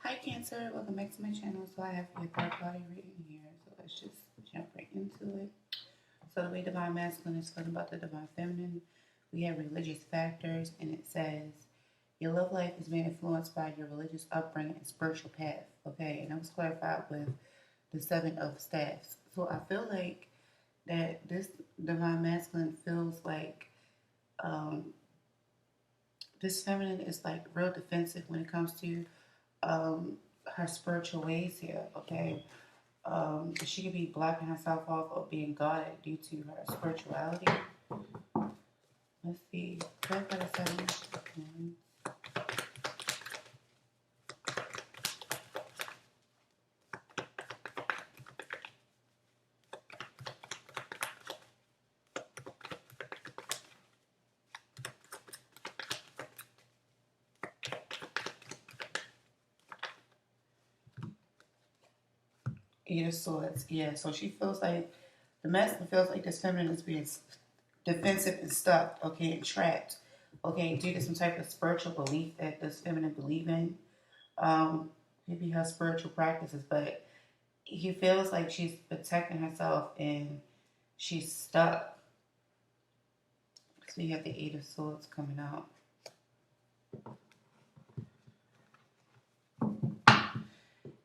Hi Cancer, welcome back to my channel. So I have your third party reading here. So let's just jump right into it. So the way Divine Masculine is talking about the Divine Feminine, we have religious factors, and it says your love life is being influenced by your religious upbringing and spiritual path. Okay, and that was clarified with the Seven of Staffs. So I feel like that this Divine Masculine feels like this feminine is like real defensive when it comes to her spiritual ways here, okay? She could be blocking herself off or being guarded due to her spirituality. Let's see. Eight of Swords. Yeah, so she feels like the masculine feels like this feminine is being defensive and stuck, okay, and trapped, okay, due to some type of spiritual belief that this feminine believe in. Maybe her spiritual practices, but he feels like she's protecting herself and she's stuck. So you have the Eight of Swords coming out.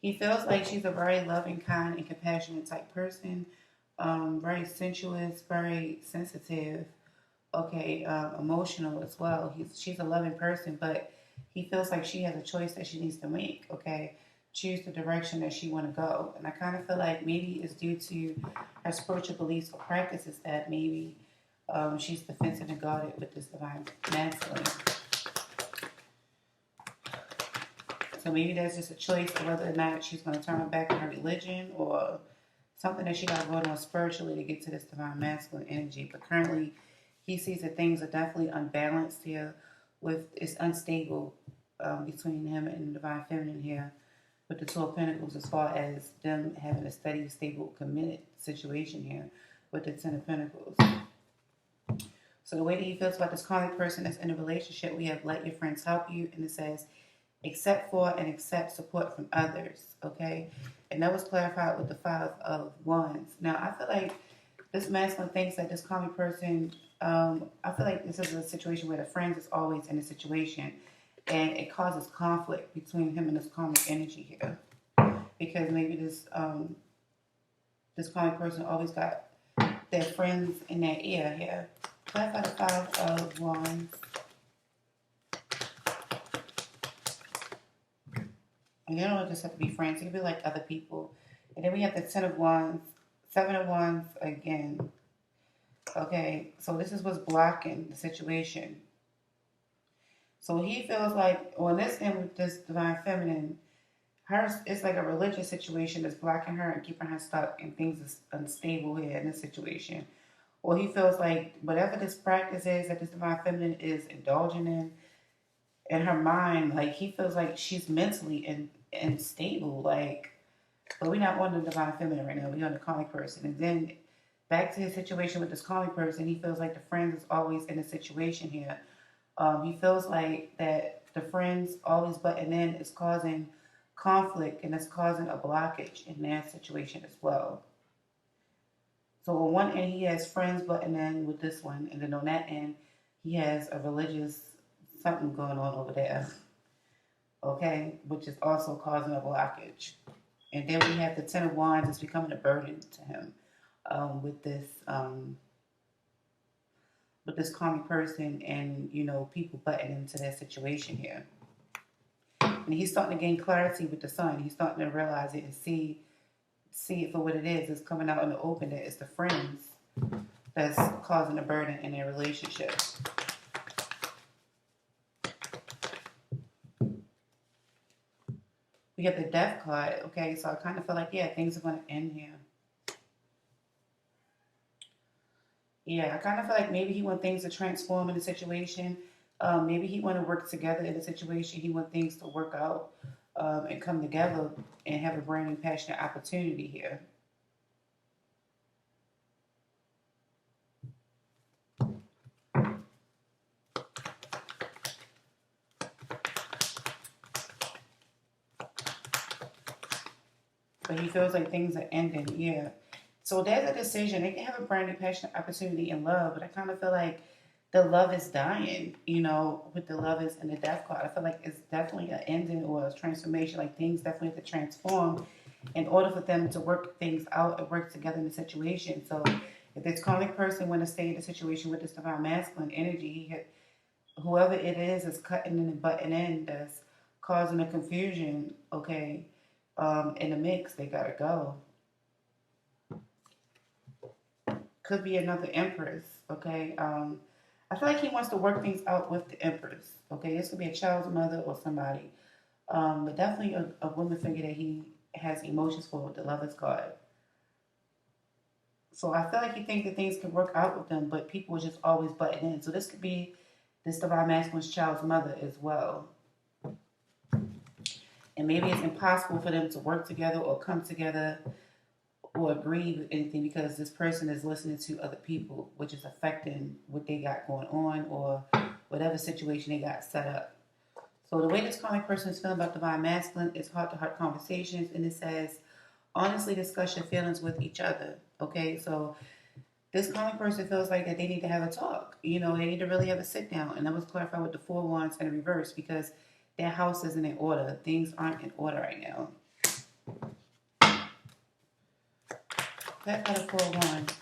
He feels like she's a very loving, kind, and compassionate type person. Very sensuous, very sensitive. Okay, emotional as well. She's a loving person, but he feels like she has a choice that she needs to make. Okay, choose the direction that she want to go. And I kind of feel like maybe it's due to her spiritual beliefs or practices that maybe she's defensive and guarded with this divine masculine. So maybe there's just a choice of whether or not she's going to turn her back on her religion or something that she got going on spiritually to get to this divine masculine energy. But currently, he sees that things are definitely unbalanced here. It's unstable between him and the divine feminine here with the Two of Pentacles, as far as them having a steady, stable, committed situation here with the Ten of Pentacles. So the way that he feels about this karmic person that's in a relationship, we have let your friends help you, and it says accept for and accept support from others, okay? And that was clarified with the Five of Wands. Now, I feel like this masculine thinks that this karmic person, I feel like this is a situation where the friends is always in a situation, and it causes conflict between him and this karmic energy here. Because maybe this karmic person always got their friends in their ear here. Clarify the Five of Wands. And you don't just have to be friends. You can be like other people. And then we have the Ten of Wands, Seven of Wands again. Okay, so this is what's blocking the situation. So he feels like, on this end with this divine feminine, it's like a religious situation that's blocking her and keeping her stuck, and things is unstable here in this situation. Or he feels like whatever this practice is that this divine feminine is indulging in her mind, like he feels like she's mentally unstable, like, but we're not on the divine feminine right now, we're on the karmic person. And then back to his situation with this karmic person, he feels like the friends is always in a situation here. He feels like that the friends always butting in is causing conflict, and it's causing a blockage in their situation as well. So on one end, he has friends butting in with this one, and then on that end, he has a religious something going on over there, okay, which is also causing a blockage. And then we have the Ten of Wands is becoming a burden to him with this karmic person, and people butting into their situation here. And he's starting to gain clarity with the Sun. He's starting to realize it and see it for what it is. It's coming out in the open that it's the friends that's causing a burden in their relationship. We get the Death card, okay? So I kind of feel like, yeah, things are going to end here. Yeah, I kind of feel like maybe he wants things to transform in the situation. Maybe he want to work together in the situation. He want things to work out and come together and have a brand new, passionate opportunity here. but he feels like things are ending. Yeah. So there's a decision. They can have a brand new passionate opportunity in love, but I kind of feel like the love is dying, with the lovers and the death card. I feel like it's definitely an ending or a transformation. Like things definitely have to transform in order for them to work things out and work together in the situation. So if this karmic person want to stay in the situation with this divine masculine energy, whoever it is cutting in and butting in, that's causing a confusion, okay, in the mix, they gotta go. Could be another empress, okay. I feel like he wants to work things out with the empress, okay. This could be a child's mother or somebody, but definitely a woman figure that he has emotions for with the Lover's card. So I feel like he thinks that things can work out with them, but people are just always butting in. So this could be this divine masculine's child's mother as well. And maybe it's impossible for them to work together or come together or agree with anything because this person is listening to other people, which is affecting what they got going on or whatever situation they got set up. So the way this karmic person is feeling about divine masculine is heart-to-heart conversations, and it says, honestly discuss your feelings with each other. Okay, so this karmic person feels like that they need to have a talk. They need to really have a sit down. And that was clarified with the four wands in reverse because their house isn't in order. Things aren't in order right now. That got a four wands.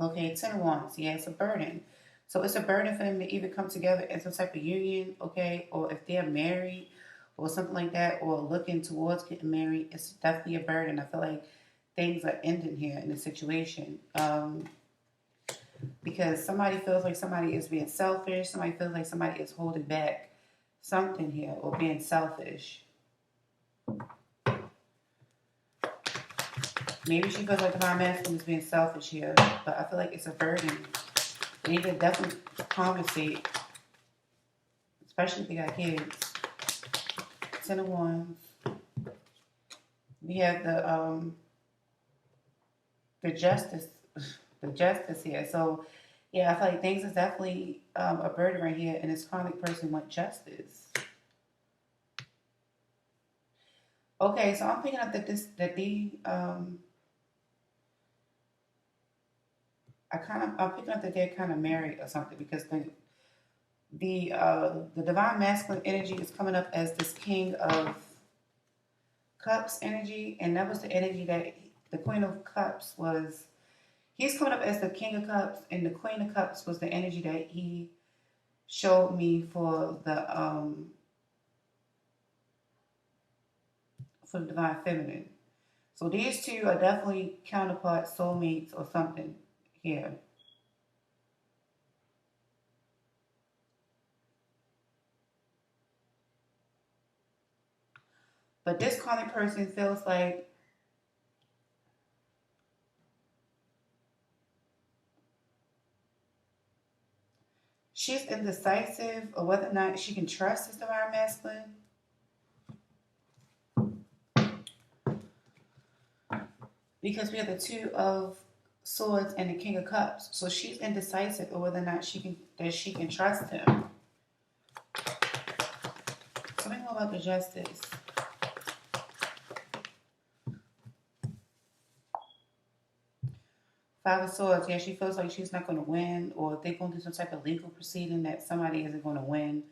Okay, 10 wands. Yeah, it's a burden. So it's a burden for them to either come together in some type of union, okay, or if they're married or something like that, or looking towards getting married, it's definitely a burden. I feel like things are ending here in the situation. Because somebody feels like somebody is being selfish, somebody feels like somebody is holding back something here or being selfish. Maybe she feels like divine masculine is being selfish here, but I feel like it's a burden. They need to definitely conversate, especially if they got kids. 10 of Wands. We have the justice, the justice here. So yeah, I feel like things is definitely a burden right here, and this karmic person want justice. Okay, so I'm picking up that I'm picking up that they're kind of married or something because the divine masculine energy is coming up as this King of Cups energy, and that was the energy that the Queen of Cups was. He's coming up as the King of Cups, and the Queen of Cups was the energy that he showed me for the divine feminine. So these two are definitely counterparts, soulmates, or something here. But this karmic person feels like she's indecisive or whether or not she can trust this divine masculine. Because we have the Two of Swords and the King of Cups. So she's indecisive or whether or not she can trust him. Tell me more about the Justice. Five of Swords, yeah, she feels like she's not going to win, or if they're going through some type of legal proceeding that somebody isn't going to win,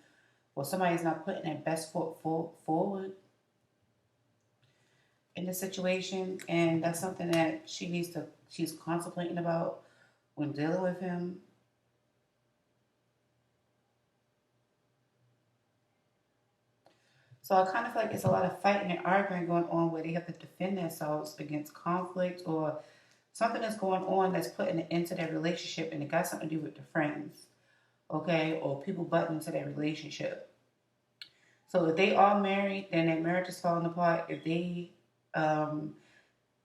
or somebody's not putting their best foot forward in the situation, and that's something that she's contemplating about when dealing with him. So I kind of feel like it's a lot of fighting and arguing going on where they have to defend themselves against conflict or something that's going on that's putting it into their relationship, and it got something to do with the friends, okay, or people butting into their relationship. So if they are married, then their marriage is falling apart. Um,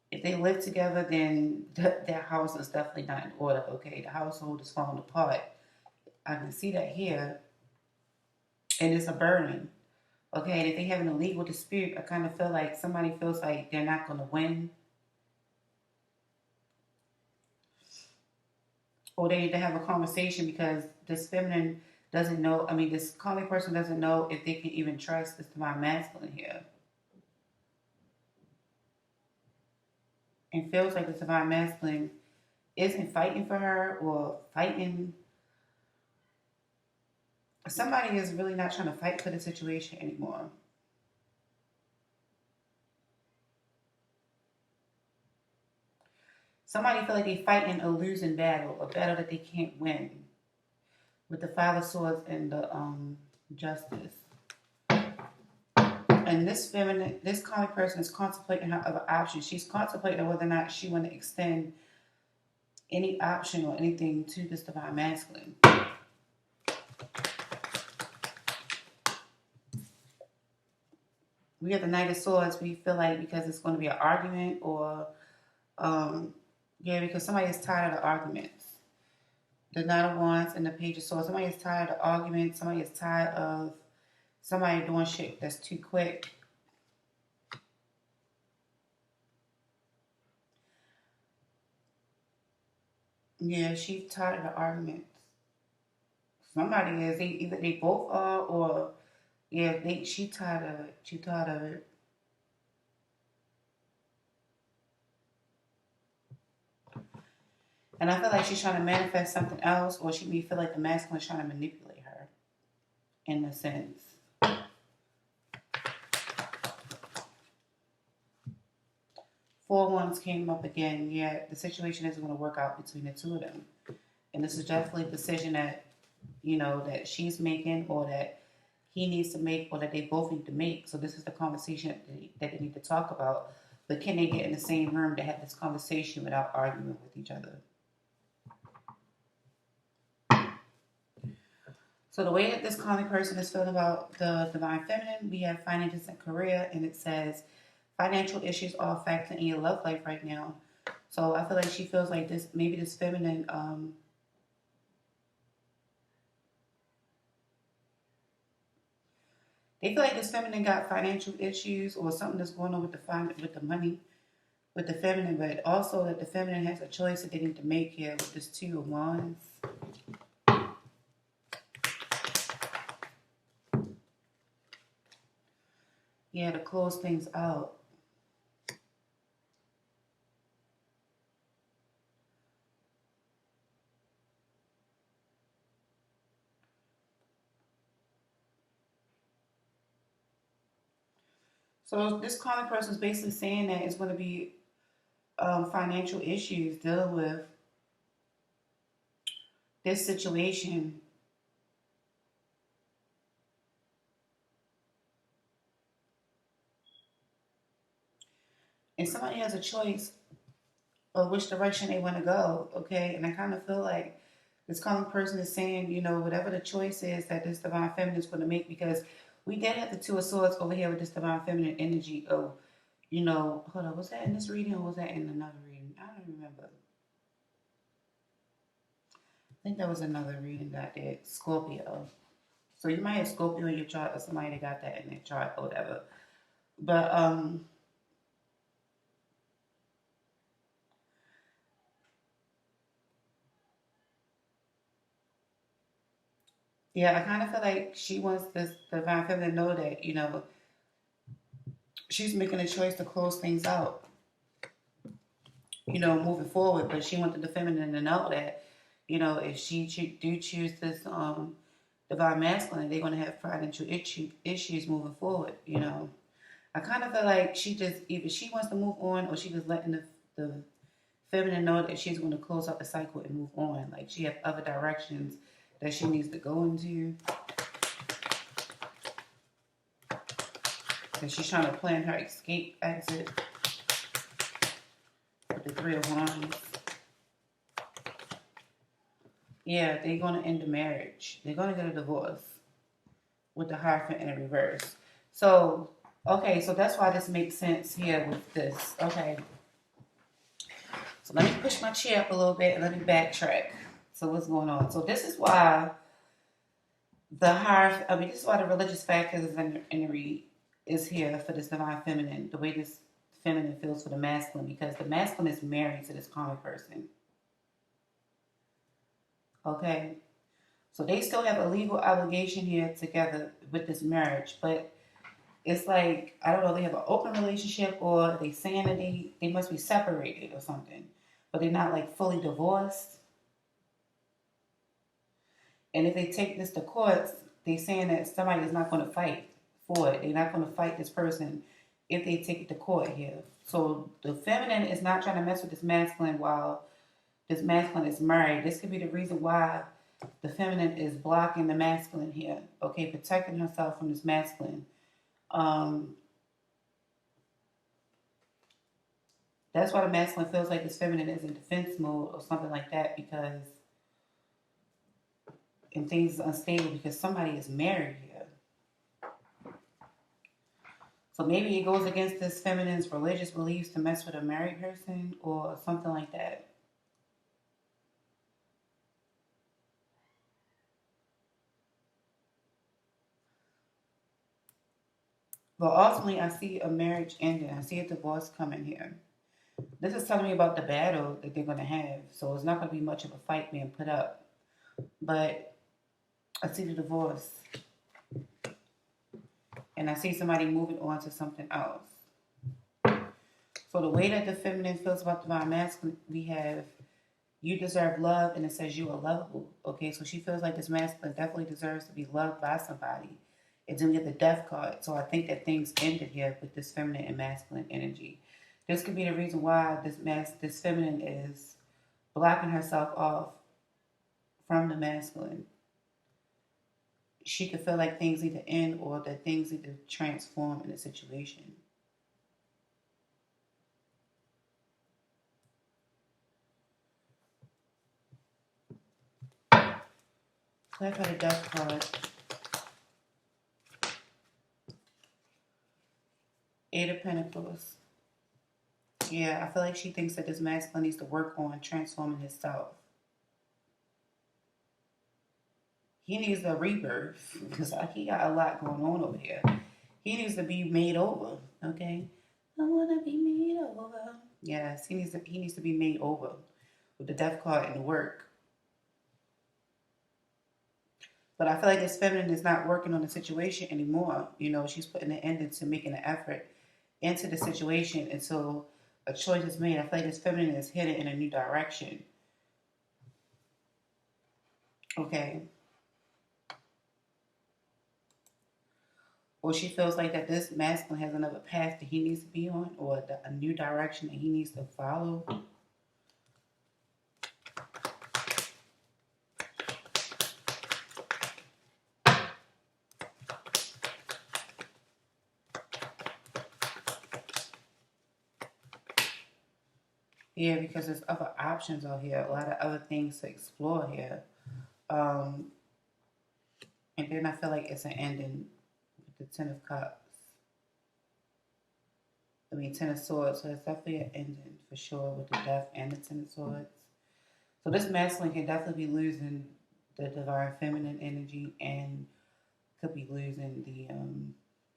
if they live together, then their house is definitely not in order. Okay, the household is falling apart. I can see that here, and it's a burden. Okay, and if they have an illegal dispute, I kind of feel like somebody feels like they're not going to win, or they need to have a conversation because this feminine doesn't know, I mean, this calming person doesn't know if they can even trust this divine masculine here. And feels like the divine masculine isn't fighting for her or fighting. Somebody is really not trying to fight for the situation anymore. Somebody feel like they fighting a losing battle, a battle that they can't win. With the Five of Swords and the Justice. And this comic person is contemplating her other options. She's contemplating whether or not she want to extend any option or anything to this divine masculine. We have the Knight of Swords. We feel like because it's going to be an argument or, because somebody is tired of the arguments. The Knight of Wands and the Page of Swords. Somebody is tired of arguments. Somebody is tired of somebody doing shit that's too quick. Yeah, she's tired of the arguments. Somebody is. Either they both are, or she tired of it. She tired of it. And I feel like she's trying to manifest something else, or she may feel like the masculine is trying to manipulate her, in a sense. Four Wands came up again. Yeah, the situation isn't going to work out between the two of them. And this is definitely a decision that, that she's making or that he needs to make or that they both need to make. So this is the conversation that they need to talk about. But can they get in the same room to have this conversation without arguing with each other? So the way that this comic person is feeling about the divine feminine, we have finances and career, and it says financial issues are a factor in your love life right now. So I feel like she feels like maybe this feminine, they feel like this feminine got financial issues or something that's going on with the money, with the feminine, but also that the feminine has a choice that they need to make here with this Two of Wands. Yeah, to close things out. So this comic person is basically saying that it's going to be financial issues dealing with this situation. And somebody has a choice of which direction they want to go, okay? And I kind of feel like this common person is saying, whatever the choice is that this divine feminine is going to make, because we did have the Two of Swords over here with this divine feminine energy of, hold on, was that in this reading or was that in another reading? I don't remember. I think that was another reading that I did, Scorpio. So you might have Scorpio in your chart or somebody that got that in their chart or whatever. But, yeah, I kind of feel like she wants this divine feminine to know that, she's making a choice to close things out, moving forward. But she wanted the feminine to know that, if she do choose this divine masculine, they're going to have financial issues moving forward, I kind of feel like either she wants to move on or she just letting the feminine know that she's going to close out the cycle and move on. Like she has other directions that she needs to go into. And she's trying to plan her escape exit with the Three of Wands. Yeah, they're going to end the marriage. They're going to get a divorce with the Hierophant in the reverse. So, okay, so that's why this makes sense here with this. Okay. So let me push my chair up a little bit and let me backtrack. So what's going on? So this is why this is why the religious factors is here for this divine feminine, the way this feminine feels for the masculine, because the masculine is married to this common person. Okay? So they still have a legal obligation here together with this marriage, but it's like I don't know, they have an open relationship or they saying that they must be separated or something, but they're not like fully divorced. And if they take this to court, they saying that somebody is not going to fight for it. They're not going to fight this person if they take it to court here. So the feminine is not trying to mess with this masculine while this masculine is married. This could be the reason why the feminine is blocking the masculine here. Okay, protecting herself from this masculine. Um, that's why the masculine feels like this feminine is in defense mode or something like that because and things is unstable because somebody is married here. So maybe it goes against this feminine's religious beliefs to mess with a married person or something like that. But ultimately, I see a marriage ending. I see a divorce coming here. This is telling me about the battle that they're going to have. So it's not going to be much of a fight being put up. But I see the divorce. And I see somebody moving on to something else. So the way that the feminine feels about the divine masculine, we have you deserve love, and it says you are lovable. Okay, so she feels like this masculine definitely deserves to be loved by somebody. And then we get the death card. So I think that things ended here with this feminine and masculine energy. This could be the reason why this feminine is blocking herself off from the masculine. She could feel like things need to end or that things need to transform in a situation. Clarify the death card. Eight of Pentacles. Yeah, I feel like she thinks that this masculine needs to work on transforming himself. He needs a rebirth because he got a lot going on over here. He needs to be made over. Okay, I wanna be made over. Yes, he needs to be made over with the death card and the work. But I feel like this feminine is not working on the situation anymore. You know, she's putting an end into making an effort into the situation until a choice is made. I feel like this feminine is headed in a new direction. Okay. Or she feels like that this masculine has another path that he needs to be on or a new direction that he needs to follow. Yeah, because there's other options out here, a lot of other things to explore here. Um, and then I feel like it's an ending with the Ten of Cups. I mean, Ten of Swords, so it's definitely an ending for sure with the Death and the Ten of Swords. So this masculine can definitely be losing the divine feminine energy and could be losing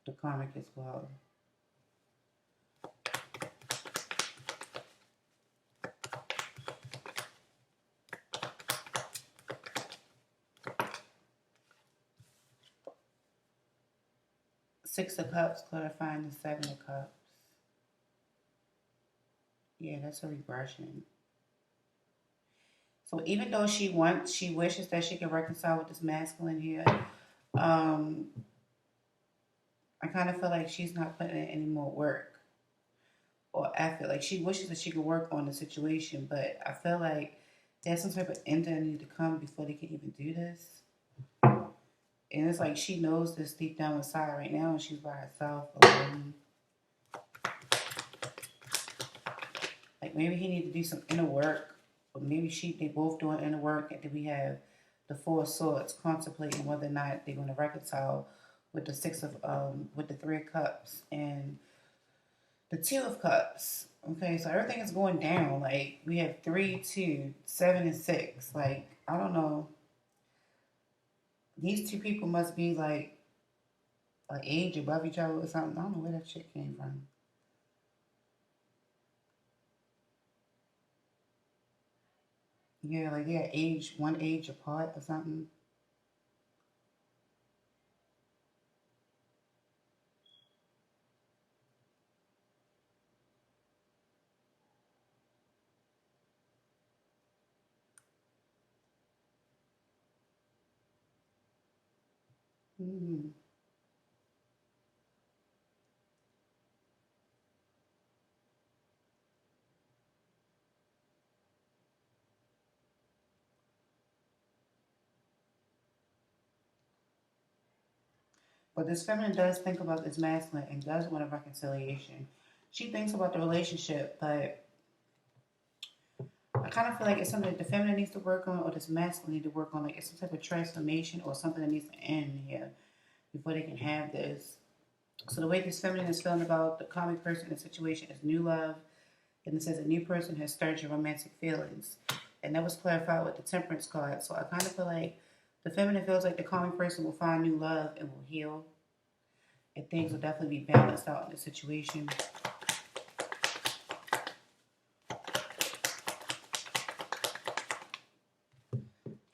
the karmic as well. Six of Cups clarifying the Seven of Cups. Yeah, that's a regression. So even though she wishes that she can reconcile with this masculine here, um, I kind of feel like she's not putting in any more work or effort. Like she wishes that she could work on the situation, but I feel like there's some type of end that need to come before they can even do this. And it's like she knows this deep down inside right now, and she's by herself alone. Like maybe he need to do some inner work, or maybe they both doing inner work, and then we have the Four of Swords contemplating whether or not they're going to reconcile with the with the Three of Cups and the Two of Cups. Okay, so everything is going down. Like we have 3, 2, 7, and 6. Like I don't know. These two people must be like an age above each other or something. I don't know where that shit came from. Yeah, like they're one age apart or something. Mm. But this feminine does think about this masculine and does want a reconciliation. She thinks about the relationship, but I kind of feel like it's something that the feminine needs to work on or this masculine need to work on. Like it's some type of transformation or something that needs to end here before they can have this. So the way this feminine is feeling about the comic person in the situation is new love. And it says a new person has stirred your romantic feelings. And that was clarified with the temperance card. So I kind of feel like the feminine feels like the comic person will find new love and will heal. And things will definitely be balanced out in the situation.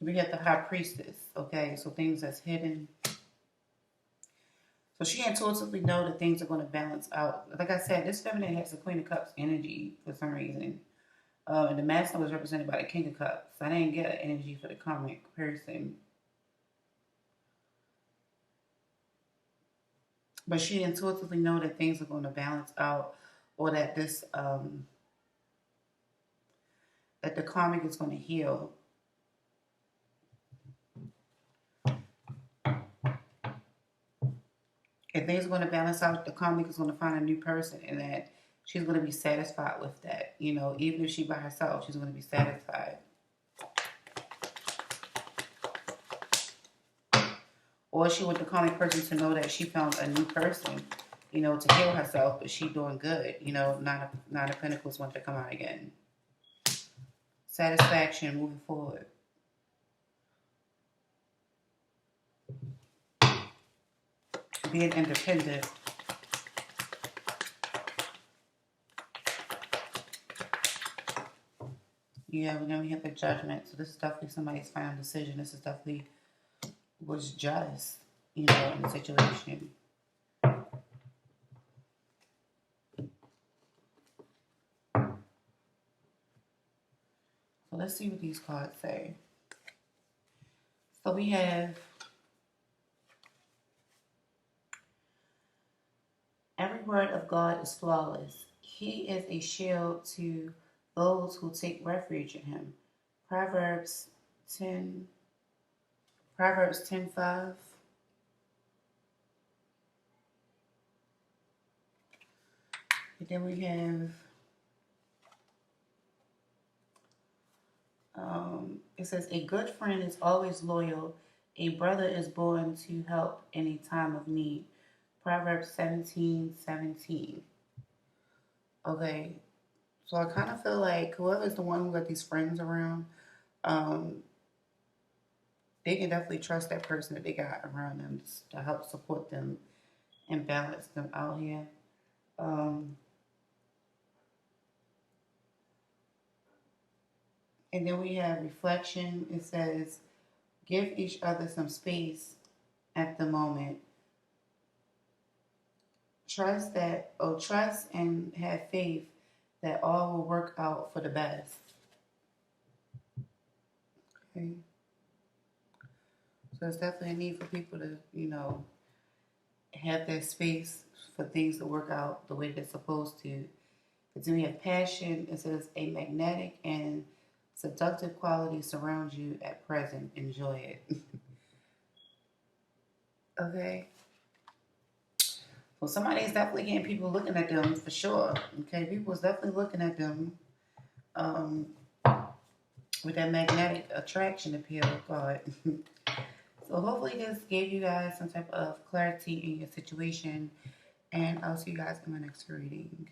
We got the high priestess, okay? So things that's hidden. So she intuitively know that things are going to balance out. Like I said, this feminine has the Queen of Cups energy for some reason. And the masculine was represented by the King of Cups. So I didn't get energy for the comic person. But she intuitively know that things are going to balance out or that this that the karmic is going to heal. If things are going to balance out, the karmic is going to find a new person and that she's going to be satisfied with that. You know, even if she by herself, she's going to be satisfied. Or she want the karmic person to know that she found a new person, you know, to heal herself, but she doing good. You know, nine of Pentacles want to come out again. Satisfaction moving forward. Being independent. Yeah, we know we have the judgment. So this is definitely somebody's final decision. This is definitely was just, you know, in the situation. So let's see what these cards say. So we have every word of God is flawless. He is a shield to those who take refuge in him. Proverbs 10 Proverbs 10:5. And then we have it says a good friend is always loyal. A brother is born to help in a time of need. Proverbs 17:17. Okay, so I kind of feel like whoever's the one who got these friends around, um, they can definitely trust that person that they got around them to help support them and balance them out here. Um, and then we have reflection. It says, give each other some space at the moment. Trust and have faith that all will work out for the best. Okay. So it's definitely a need for people to, you know, have that space for things to work out the way they're supposed to. But then we have passion. It says a magnetic and seductive quality surrounds you at present. Enjoy it. Okay. Well, somebody is definitely getting people looking at them for sure. Okay, people is definitely looking at them um, with that magnetic attraction appeal card. So hopefully this gave you guys some type of clarity in your situation, and I'll see you guys in my next reading.